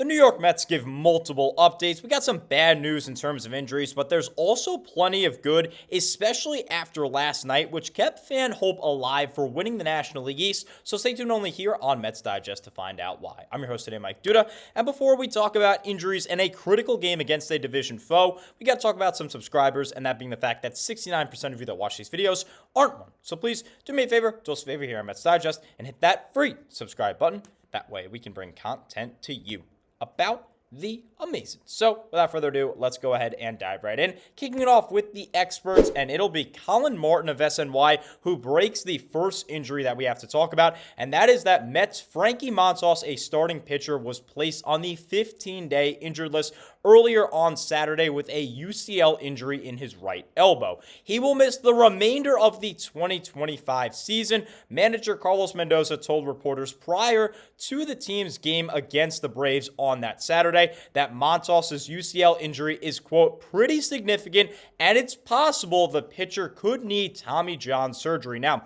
The New York Mets give multiple updates. We got some bad news in terms of injuries, but there's also plenty of good, especially after last night, which kept fan hope alive for winning the National League East. So stay tuned only here on Mets Digest to find out why. I'm your host today, Mike Duda, and before we talk about injuries and a critical game against a division foe, we got to talk about some subscribers, and that being the fact that 69% of you that watch these videos aren't one. So please do me a favor, do us a favor here on Mets Digest, and hit that free subscribe button. That way we can bring content to you about the amazing. So without further ado, let's go ahead and dive right in. Kicking it off with the experts, and it'll be Colin Martin of SNY who breaks the first injury that we have to talk about, and that is that Mets' Frankie Montas, a starting pitcher, was placed on the 15-day injured list earlier on Saturday with a UCL injury in his right elbow. He will miss the remainder of the 2025 season. Manager Carlos Mendoza told reporters prior to the team's game against the Braves on that Saturday that Montas' UCL injury is, quote, pretty significant, and it's possible the pitcher could need Tommy John surgery. Now,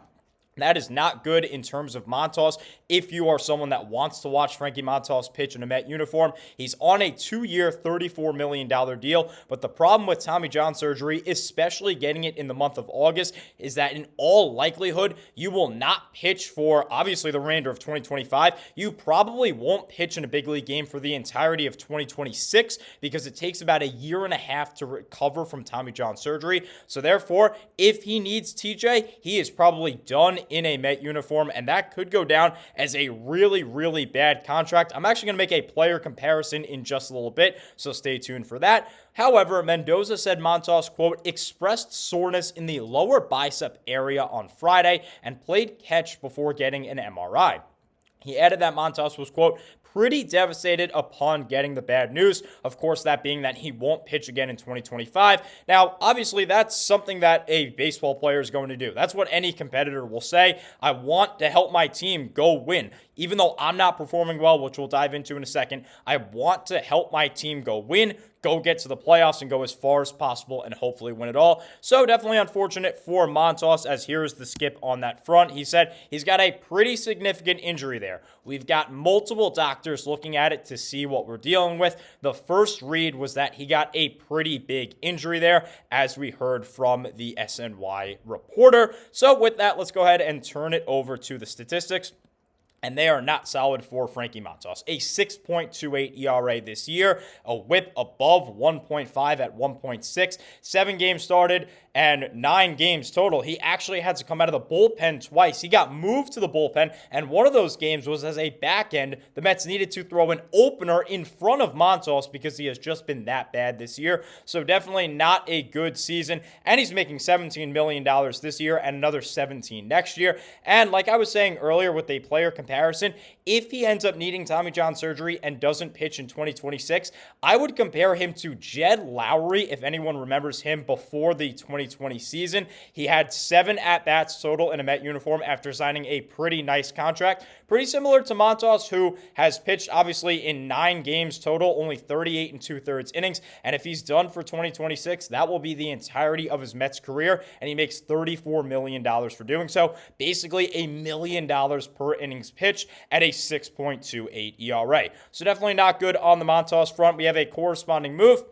that is not good in terms of Montas. If you are someone that wants to watch Frankie Montas pitch in a Met uniform, he's on a 2-year, $34 million deal. But the problem with Tommy John surgery, especially getting it in the month of August, is that in all likelihood, you will not pitch for, obviously, the remainder of 2025. You probably won't pitch in a big league game for the entirety of 2026 because it takes about a year and a half to recover from Tommy John surgery. So therefore, if he needs TJ, he is probably done in a Met uniform, and that could go down as a really, really bad contract. I'm actually going to make a player comparison in just a little bit, so stay tuned for that. However, Mendoza said Montas, quote, expressed soreness in the lower bicep area on Friday and played catch before getting an MRI. He added that Montas was, quote, pretty devastated upon getting the bad news. Of course, that being that he won't pitch again in 2025. Now, obviously, that's something that a baseball player is going to do. That's what any competitor will say. I want to help my team go win. Even though I'm not performing well, which we'll dive into in a second, I want to help my team go win, go get to the playoffs, and go as far as possible and hopefully win it all. So definitely unfortunate for Montas, as here's the skip on that front. He said he's got a pretty significant injury there. We've got multiple doctors looking at it to see what we're dealing with. The first read was that he got a pretty big injury there, as we heard from the SNY reporter. So with that, let's go ahead and turn it over to the statistics. And they are not solid for Frankie Montas. A 6.28 ERA this year, a whip above 1.5 at 1.6, 7 games started, and 9 games total. He actually had to come out of the bullpen twice. He got moved to the bullpen, and one of those games was as a back end. The Mets needed to throw an opener in front of Montas because he has just been that bad this year. So definitely not a good season. And he's making $17 million this year and another $17 next year. And like I was saying earlier with a player comparison, if he ends up needing Tommy John surgery and doesn't pitch in 2026, I would compare him to Jed Lowry, if anyone remembers him before the 2020 season. He had 7 at-bats total in a Met uniform after signing a pretty nice contract. Pretty similar to Montas, who has pitched, obviously, in 9 games total, only 38 and 2/3 innings. And if he's done for 2026, that will be the entirety of his Mets career, and he makes $34 million for doing so. Basically, $1 million per innings pitched at a 6.28 ERA. So definitely not good on the Montas front. We have a corresponding move,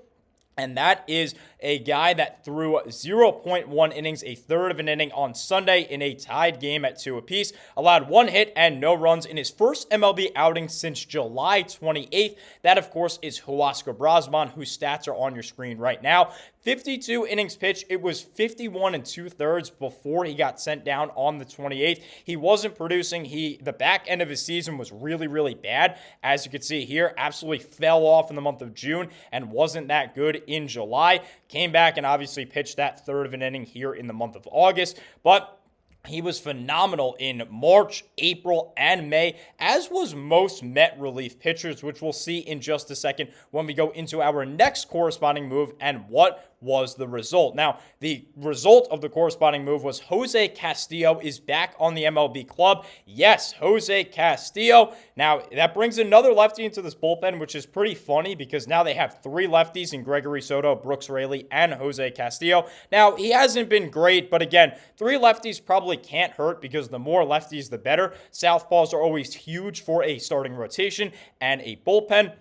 and that is a guy that threw 0.1 innings, a third of an inning on Sunday in a tied game at 2 apiece, allowed 1 hit and no runs in his first MLB outing since July 28th. That, of course, is Huascar Brasman, whose stats are on your screen right now. 52 innings pitched. It was 51 and 2/3 before he got sent down on the 28th. He wasn't producing. The back end of his season was really, really bad. As you can see here, absolutely fell off in the month of June and wasn't that good in July. Came back and obviously pitched that third of an inning here in the month of August. But he was phenomenal in March, April, and May, as was most Met relief pitchers, which we'll see in just a second when we go into our next corresponding move and what was the result. Now, the result of the corresponding move was Jose Castillo is back on the MLB club. Yes, Jose Castillo. Now, that brings another lefty into this bullpen, which is pretty funny because now they have 3 lefties in Gregory Soto, Brooks Raley, and Jose Castillo. Now, he hasn't been great, but again, 3 lefties probably can't hurt because the more lefties, the better. Southpaws are always huge for a starting rotation and a bullpen.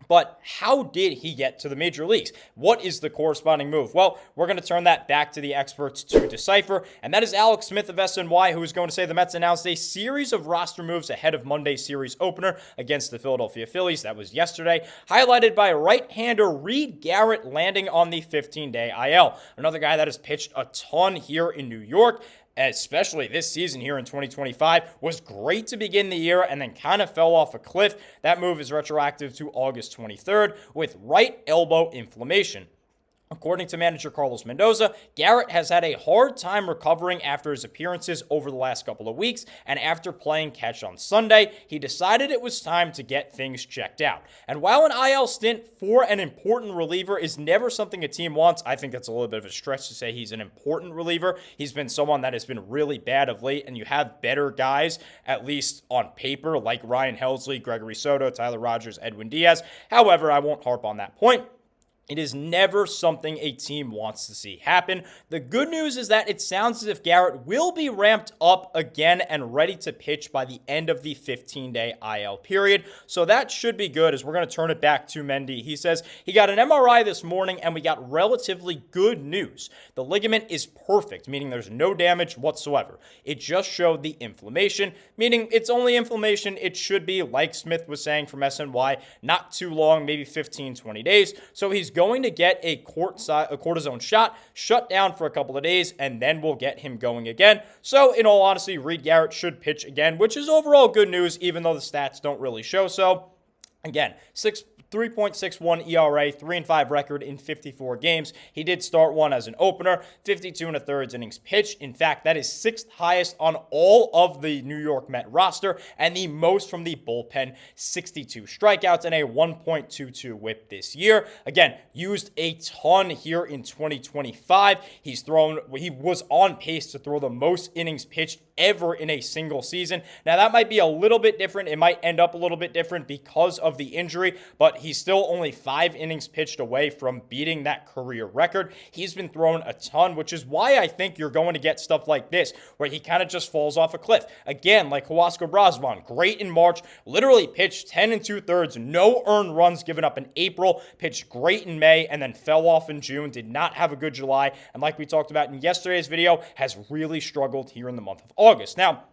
But how did he get to the major leagues? What is the corresponding move? Well, we're going to turn that back to the experts to decipher, and that is Alex Smith of SNY, who is going to say the Mets announced a series of roster moves ahead of Monday's series opener against the Philadelphia Phillies. That was yesterday, highlighted by right-hander Reed Garrett landing on the 15-day IL. Another guy that has pitched a ton here in New York, especially this season here in 2025, was great to begin the year and then kind of fell off a cliff. That move is retroactive to August 23rd with right elbow inflammation. According to manager Carlos Mendoza, Garrett has had a hard time recovering after his appearances over the last couple of weeks, and after playing catch on Sunday, he decided it was time to get things checked out. And while an IL stint for an important reliever is never something a team wants, I think that's a little bit of a stretch to say he's an important reliever. He's been someone that has been really bad of late, and you have better guys, at least on paper, like Ryan Helsley, Gregory Soto, Tyler Rogers, Edwin Diaz. However, I won't harp on that point. It is never something a team wants to see happen. The good news is that it sounds as if Garrett will be ramped up again and ready to pitch by the end of the 15-day IL period. So that should be good, as we're going to turn it back to Mendy. He says he got an MRI this morning and we got relatively good news. The ligament is perfect, meaning there's no damage whatsoever. It just showed the inflammation, meaning it's only inflammation. It should be, like Smith was saying from SNY, not too long, maybe 15, 20 days. So he's going to get a cortisone shot, shut down for a couple of days, and then we'll get him going again. So in all honesty, Reed Garrett should pitch again, which is overall good news, even though the stats don't really show so. Again, 3.61 ERA, 3-5 record in 54 games. He did start one as an opener, 52 1/3 innings pitched. In fact, that is 6th highest on all of the New York Met roster and the most from the bullpen, 62 strikeouts and a 1.22 whip this year. Again, used a ton here in 2025. He was on pace to throw the most innings pitched ever in a single season. Now, that might be a little bit different. It might end up a little bit different because of the injury, but he's still only 5 innings pitched away from beating that career record. He's been thrown a ton, which is why I think you're going to get stuff like this, where he kind of just falls off a cliff. Again, like Huasco Brasban, great in March, literally pitched 10 2/3, no earned runs given up in April, pitched great in May, and then fell off in June, did not have a good July, and like we talked about in yesterday's video, has really struggled here in the month of August. Now,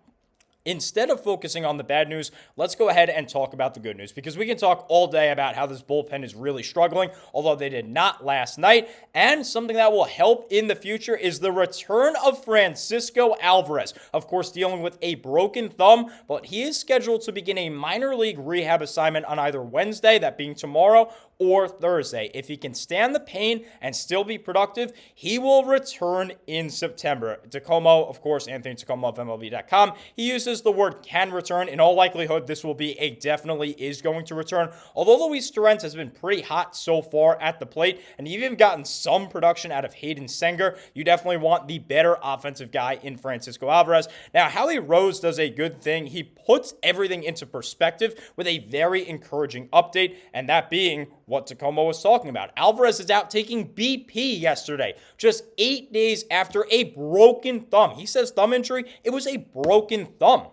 instead of focusing on the bad news, let's go ahead and talk about the good news, because we can talk all day about how this bullpen is really struggling, although they did not last night. And something that will help in the future is the return of Francisco Alvarez. Of course, dealing with a broken thumb, but he is scheduled to begin a minor league rehab assignment on either Wednesday, that being tomorrow, or Thursday. If he can stand the pain and still be productive, he will return in September. Tacomo, of course, Anthony Tacomo of MLB.com, he uses the word can return. In all likelihood, this will be a definitely is going to return. Although Luis Stearns has been pretty hot so far at the plate, and even gotten some production out of Kodai Senga, you definitely want the better offensive guy in Francisco Alvarez. Now, Howie Rose does a good thing. He puts everything into perspective with a very encouraging update, and that being what Tacomo was talking about. Alvarez is out taking BP yesterday, just 8 days after a broken thumb. He says thumb injury, it was a broken thumb.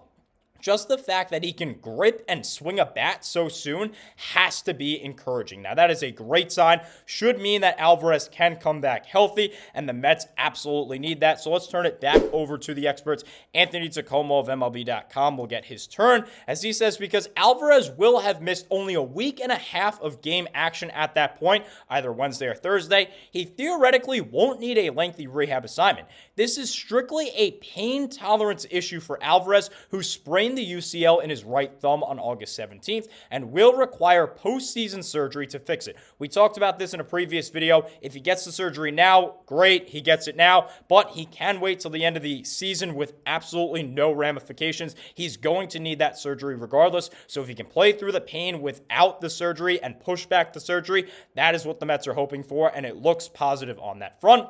Just the fact that he can grip and swing a bat so soon has to be encouraging. Now, that is a great sign. Should mean that Alvarez can come back healthy, and the Mets absolutely need that. So let's turn it back over to the experts. Anthony Tacomo of MLB.com will get his turn, as he says, because Alvarez will have missed only a week and a half of game action at that point, either Wednesday or Thursday. He theoretically won't need a lengthy rehab assignment. This is strictly a pain tolerance issue for Alvarez, who sprained the UCL in his right thumb on August 17th and will require postseason surgery to fix it. We talked about this in a previous video. If he gets the surgery now, great, he gets it now, but he can wait till the end of the season with absolutely no ramifications. He's going to need that surgery regardless, so if he can play through the pain without the surgery and push back the surgery, that is what the Mets are hoping for, and it looks positive on that front.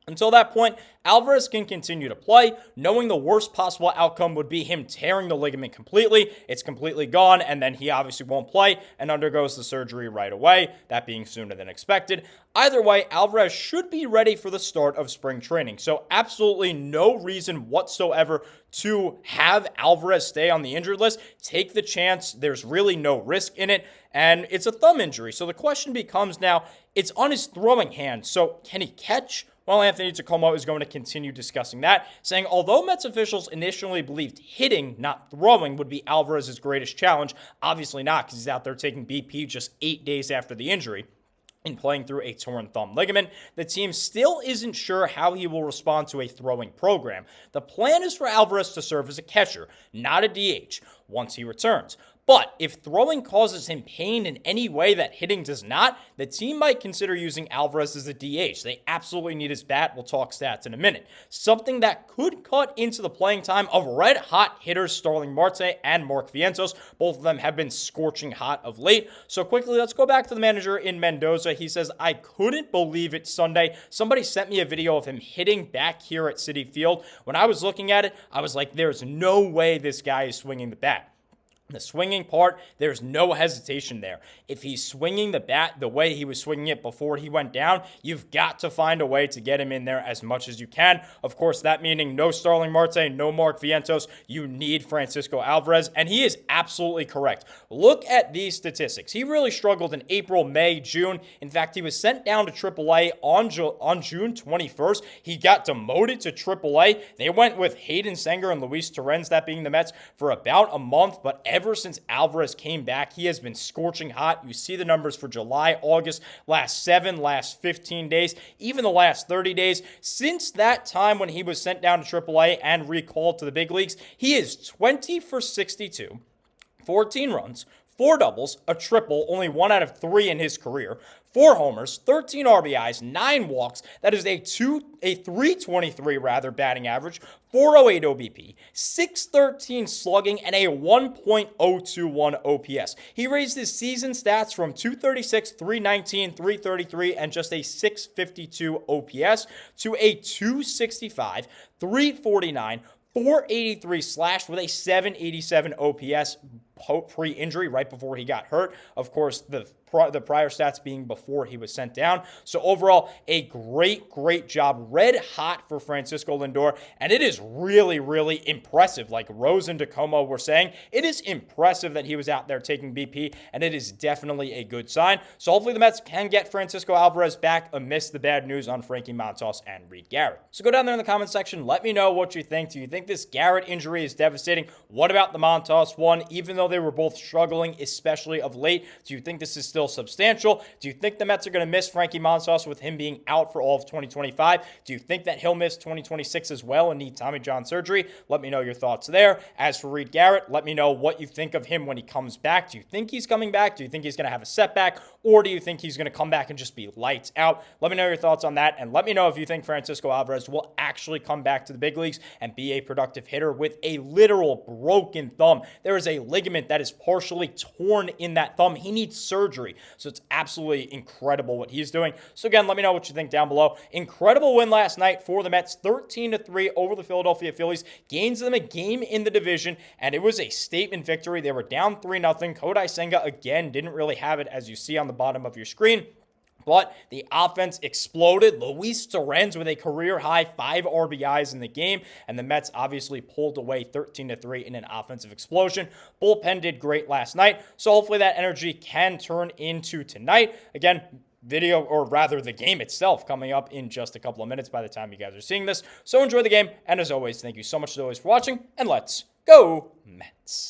Until that point, Alvarez can continue to play, knowing the worst possible outcome would be him tearing the ligament completely. It's completely gone, and then he obviously won't play and undergoes the surgery right away, that being sooner than expected. Either way, Alvarez should be ready for the start of spring training. So absolutely no reason whatsoever to have Alvarez stay on the injured list. Take the chance. There's really no risk in it. and it's a thumb injury. So the question becomes now, it's on his throwing hand. So can he catch? Well, Anthony Tacoma is going to continue discussing that, saying although Mets officials initially believed hitting, not throwing, would be Alvarez's greatest challenge, obviously not, because he's out there taking BP just 8 days after the injury and playing through a torn thumb ligament. The team still isn't sure how he will respond to a throwing program. The plan is for Alvarez to serve as a catcher, not a DH, once he returns. But if throwing causes him pain in any way that hitting does not, the team might consider using Alvarez as a DH. They absolutely need his bat. We'll talk stats in a minute. Something that could cut into the playing time of red-hot hitters Starling Marte and Mark Vientos. Both of them have been scorching hot of late. So quickly, let's go back to the manager in Mendoza. He says, I couldn't believe it Sunday. Somebody sent me a video of him hitting back here at Citi Field. When I was looking at it, I was like, there's no way this guy is swinging the bat. The swinging part, there's no hesitation there. If he's swinging the bat the way he was swinging it before he went down, you've got to find a way to get him in there as much as you can. Of course, that meaning no Starling Marte, no Mark Vientos. You need Francisco Alvarez, and he is absolutely correct. Look at these statistics. He really struggled in April, May, June. In fact, he was sent down to AAA on June 21st. He got demoted to AAA. They went with Kodai Senga and Luis Torrens, that being the Mets, for about a month, but ever since Alvarez came back, he has been scorching hot. You see the numbers for July, August, last 15 days, even the last 30 days. Since that time when he was sent down to AAA and recalled to the big leagues, he is 20 for 62, 14 runs, 4 doubles, a triple, only 1 out of 3 in his career, 4 homers, 13 RBIs, 9 walks. That is a 323 batting average, 408 OBP, 613 slugging, and a 1.021 OPS. He raised his season stats from 236, 319, 333, and just a 652 OPS to a 265, 349, 483 slash with a 787 OPS pre-injury right before he got hurt. Of course, the prior stats being before he was sent down. So overall, a great job. Red hot for Francisco Lindor. And it is really impressive. Like Rose and Tacoma were saying, it is impressive that he was out there taking BP, and it is definitely a good sign. So hopefully the Mets can get Francisco Alvarez back amidst the bad news on Frankie Montas and Reed Garrett. So go down there in the comment section. Let me know what you think. Do you think this Garrett injury is devastating? What about the Montas one? Even though they were both struggling, especially of late, do you think this is still substantial? Do you think the Mets are going to miss Frankie Montas with him being out for all of 2025? Do you think that he'll miss 2026 as well and need Tommy John surgery? Let me know your thoughts there. As for Reed Garrett, let me know what you think of him when he comes back. Do you think he's coming back? Do you think he's going to have a setback? Or do you think he's going to come back and just be lights out? Let me know your thoughts on that, and let me know if you think Francisco Alvarez will actually come back to the big leagues and be a productive hitter with a literal broken thumb. There is a ligament that is partially torn in that thumb. He needs surgery. So it's absolutely incredible what he's doing. So again, let me know what you think down below. Incredible win last night for the Mets, 13-3 over the Philadelphia Phillies. Gains them a game in the division, and it was a statement victory. They were down 3-0. Kodai Senga, again, didn't really have it, as you see on the bottom of your screen. But the offense exploded. Luis Torrens with a career-high 5 RBIs in the game, and the Mets obviously pulled away 13-3 in an offensive explosion. Bullpen did great last night, so hopefully that energy can turn into tonight. Again, the game itself coming up in just a couple of minutes by the time you guys are seeing this. So enjoy the game, and as always, thank you so much as always for watching, and let's go Mets.